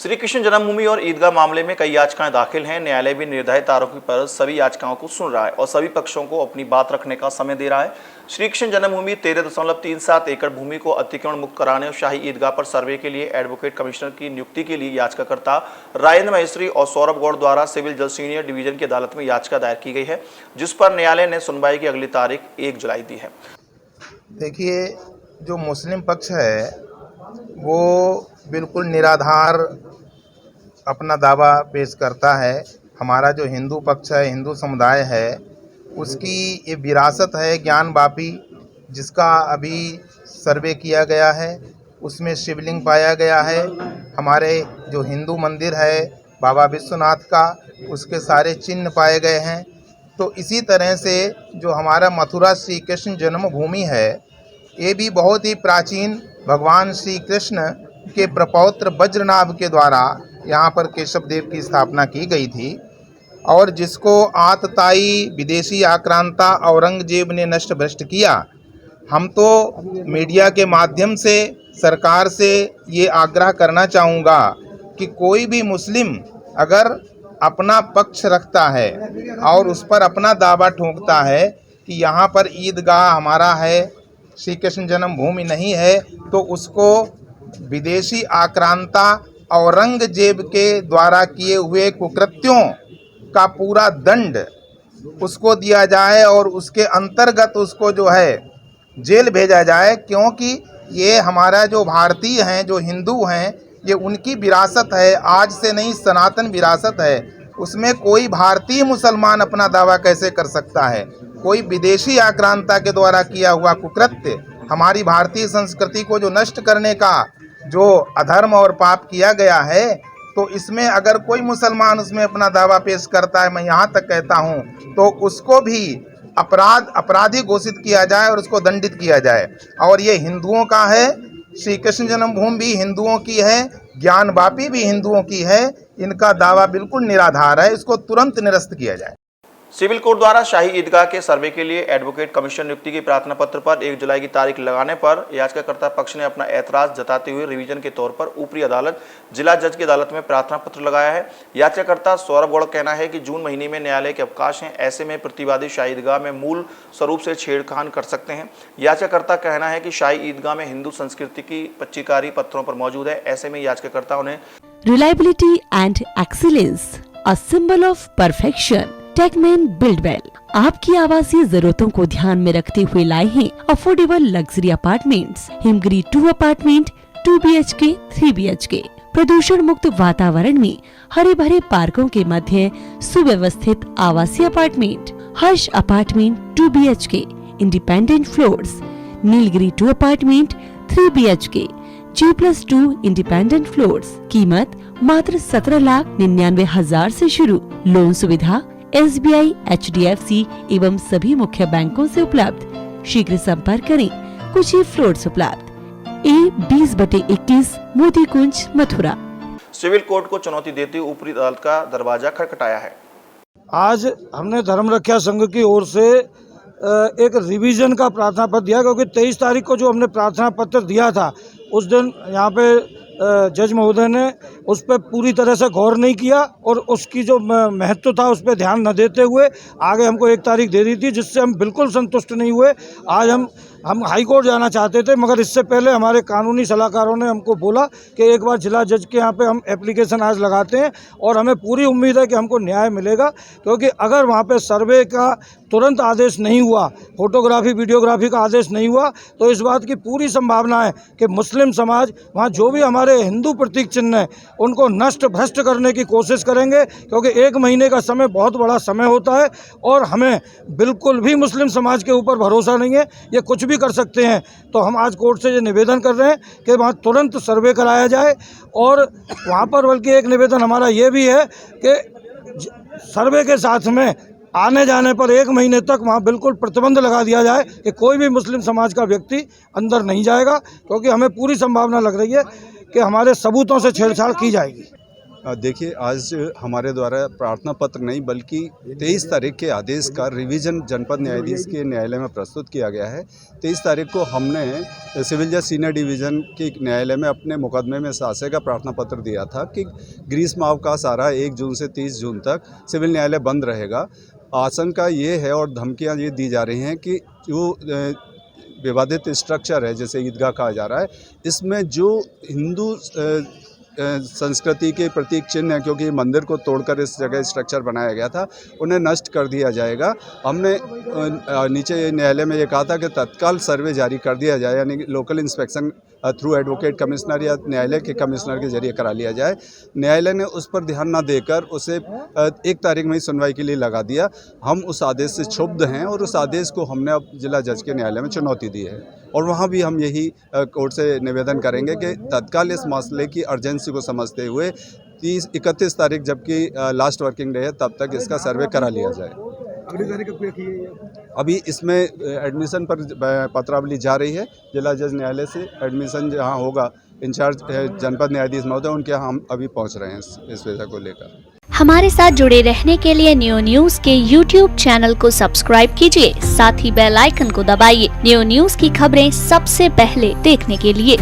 श्री कृष्ण जन्मभूमि और ईदगाह मामले में कई याचिकाएं दाखिल हैं। न्यायालय भी निर्धारित आरोपी पर सभी याचिकाओं को सुन रहा है और सभी पक्षों को अपनी बात रखने का समय दे रहा है। श्री कृष्ण जन्मभूमि 13.37 एकड़ भूमि को अतिक्रमण मुक्त कराने और शाही ईदगाह पर सर्वे के लिए एडवोकेट कमिश्नर की नियुक्ति के लिए याचिकाकर्ता राजेंद्र महेश्वरी और सौरभ गौड़ द्वारा सिविल जज सीनियर डिवीजन की अदालत में याचिका दायर की गई है, जिस पर न्यायालय ने सुनवाई की अगली तारीख 1 जुलाई दी है। देखिए, जो मुस्लिम पक्ष है वो बिल्कुल निराधार अपना दावा पेश करता है। हमारा जो हिंदू पक्ष है, हिंदू समुदाय है, उसकी ये विरासत है ज्ञान वापी, जिसका अभी सर्वे किया गया है। उसमें शिवलिंग पाया गया है। हमारे जो हिंदू मंदिर है बाबा विश्वनाथ का, उसके सारे चिन्ह पाए गए हैं। तो इसी तरह से जो हमारा मथुरा श्री कृष्ण जन्मभूमि है, ये भी बहुत ही प्राचीन भगवान श्री कृष्ण के प्रपौत्र वज्रनाभ के द्वारा यहाँ पर केशव देव की स्थापना की गई थी और जिसको आतताई विदेशी आक्रांता औरंगजेब ने नष्ट भ्रष्ट किया। हम तो मीडिया के माध्यम से सरकार से ये आग्रह करना चाहूँगा कि कोई भी मुस्लिम अगर अपना पक्ष रखता है और उस पर अपना दावा ठोंकता है कि यहाँ पर ईदगाह हमारा है, श्री कृष्ण जन्मभूमि नहीं है, तो उसको विदेशी आक्रांता औरंगजेब के द्वारा किए हुए कुकृत्यों का पूरा दंड उसको दिया जाए और उसके अंतर्गत उसको जो है जेल भेजा जाए, क्योंकि ये हमारा जो भारतीय हैं, जो हिंदू हैं, ये उनकी विरासत है, आज से नहीं सनातन विरासत है। उसमें कोई भारतीय मुसलमान अपना दावा कैसे कर सकता है? कोई विदेशी आक्रांता के द्वारा किया हुआ कुकृत्य हमारी भारतीय संस्कृति को जो नष्ट करने का जो अधर्म और पाप किया गया है, तो इसमें अगर कोई मुसलमान उसमें अपना दावा पेश करता है, मैं यहाँ तक कहता हूँ, तो उसको भी अपराधी घोषित किया जाए और उसको दंडित किया जाए। और ये हिंदुओं का है, श्री कृष्ण जन्मभूमि भी हिंदुओं की है, ज्ञान वापी भी हिंदुओं की है। इनका दावा बिल्कुल निराधार है, इसको तुरंत निरस्त किया जाए। सिविल कोर्ट द्वारा शाही ईदगाह के सर्वे के लिए एडवोकेट कमिश्नर नियुक्ति के प्रार्थना पत्र पर 1 जुलाई की तारीख लगाने पर याचिकाकर्ता पक्ष ने अपना ऐतराज जताते हुए रिवीजन के तौर पर ऊपरी अदालत जिला जज की अदालत में प्रार्थना पत्र लगाया है। याचिकाकर्ता सौरभ गौड़ का कहना है कि जून महीने में न्यायालय के अवकाश हैं, ऐसे में प्रतिवादी शाही ईदगाह में मूल स्वरूप से छेड़खानी कर सकते हैं। याचिकाकर्ता का कहना है कि शाही ईदगाह में हिंदू संस्कृति की पच्चीकारी पत्थरों पर मौजूद है। ऐसे में याचिकाकर्ताओं ने reliability and excellence, a symbol of perfection, Tuckman Buildwell आपकी आवासीय जरूरतों को ध्यान में रखते हुए लाए हैं affordable luxury apartments, Himgiri 2 apartment, 2 BHK, 3 BHK, प्रदूषण मुक्त वातावरण में हरे भरे पार्कों के मध्य सुव्यवस्थित आवासीय apartment, Harsh apartment 2 BHK, independent floors, Nilgiri 2 apartment 3 BHK, G+2 independent floors. कीमत मात्र 17,99,000 से शुरू। लोन सुविधा SBI, HDFC एवं सभी मुख्य बैंकों से उपलब्ध। शीघ्र संपर्क करें। कुछ ही फ्लोर्स उपलब्ध। A20/21 मोती कुंज, मथुरा। सिविल कोर्ट को चुनौती देते हुए ऊपरी अदालत का दरवाजा खटखटाया है। आज हमने धर्म रक्षा संघ की ओर से एक रिवीजन का प्रार्थना पत्र दिया, क्योंकि 23 तारीख को जो हमने प्रार्थना पत्र दिया था, उस दिन यहाँ पे जज महोदय ने उस पर पूरी तरह से गौर नहीं किया और उसकी जो महत्व था उस पर ध्यान न देते हुए आगे हमको 1 तारीख दे दी थी, जिससे हम बिल्कुल संतुष्ट नहीं हुए। आज हम हाई कोर्ट जाना चाहते थे, मगर इससे पहले हमारे कानूनी सलाहकारों ने हमको बोला कि एक बार जिला जज के यहाँ पे हम एप्लीकेशन आज लगाते हैं और हमें पूरी उम्मीद है कि हमको न्याय मिलेगा, क्योंकि अगर वहाँ पे सर्वे का तुरंत आदेश नहीं हुआ, फोटोग्राफी वीडियोग्राफी का आदेश नहीं हुआ, तो इस बात की पूरी संभावना है कि मुस्लिम समाज वहाँ जो भी हमारे हिंदू प्रतीक चिन्ह हैं उनको नष्ट भ्रष्ट करने की कोशिश करेंगे, क्योंकि 1 महीने का समय बहुत बड़ा समय होता है और हमें बिल्कुल भी मुस्लिम समाज के ऊपर भरोसा नहीं है, ये कुछ भी कर सकते हैं। तो हम आज कोर्ट से ये निवेदन कर रहे हैं कि वहाँ तुरंत सर्वे कराया जाए और वहाँ पर बल्कि एक निवेदन हमारा ये भी है कि सर्वे के साथ में आने जाने पर 1 महीने तक वहाँ बिल्कुल प्रतिबंध लगा दिया जाए कि कोई भी मुस्लिम समाज का व्यक्ति अंदर नहीं जाएगा, क्योंकि हमें पूरी संभावना लग रही है कि हमारे सबूतों से छेड़छाड़ की जाएगी। देखिए, आज हमारे द्वारा प्रार्थना पत्र नहीं बल्कि 23 तारीख के आदेश का रिवीजन जनपद न्यायाधीश के न्यायालय में प्रस्तुत किया गया है। 23 तारीख को हमने सिविल जज सीनियर डिवीज़न के न्यायालय में अपने मुकदमे में सासे का प्रार्थना पत्र दिया था कि ग्रीष्म अवकाश आ रहा है 1 जून से 30 जून तक सिविल न्यायालय बंद रहेगा। आशंका ये है और धमकियाँ ये दी जा रही हैं कि जो विवादित स्ट्रक्चर है, जैसे ईदगाह कहा जा रहा है, इसमें जो हिंदू संस्कृति के प्रतीक चिन्ह है, क्योंकि मंदिर को तोड़कर इस जगह स्ट्रक्चर बनाया गया था, उन्हें नष्ट कर दिया जाएगा। हमने नीचे न्यायालय में ये कहा था कि तत्काल सर्वे जारी कर दिया जाए, यानी local inspection through advocate commissioner या न्यायालय के कमिश्नर के जरिए करा लिया जाए। न्यायालय ने उस पर ध्यान न देकर उसे 1 तारीख में ही सुनवाई के लिए लगा दिया। हम उस आदेश से क्षुब्ध हैं और उस आदेश को हमने अब जिला जज के न्यायालय में चुनौती दी है और वहाँ भी हम यही कोर्ट से निवेदन करेंगे कि तत्काल इस मसले की अर्जेंसी को समझते हुए 31 तारीख जबकि लास्ट वर्किंग डे है, तब तक इसका सर्वे करा लिया जाए। अगली तारीख कब की है? अभी इसमें एडमिशन पर पत्रावली जा रही है जिला जज न्यायालय से। एडमिशन जहाँ होगा, इंचार्ज जनपद न्यायाधीश महोदय, उनके यहाँ हम अभी पहुँच रहे हैं इस विषय को लेकर। हमारे साथ जुड़े रहने के लिए न्यू न्यूज के YouTube चैनल को सब्सक्राइब कीजिए, साथ ही बेल आइकन को दबाइए न्यू न्यूज की खबरें सबसे पहले देखने के लिए।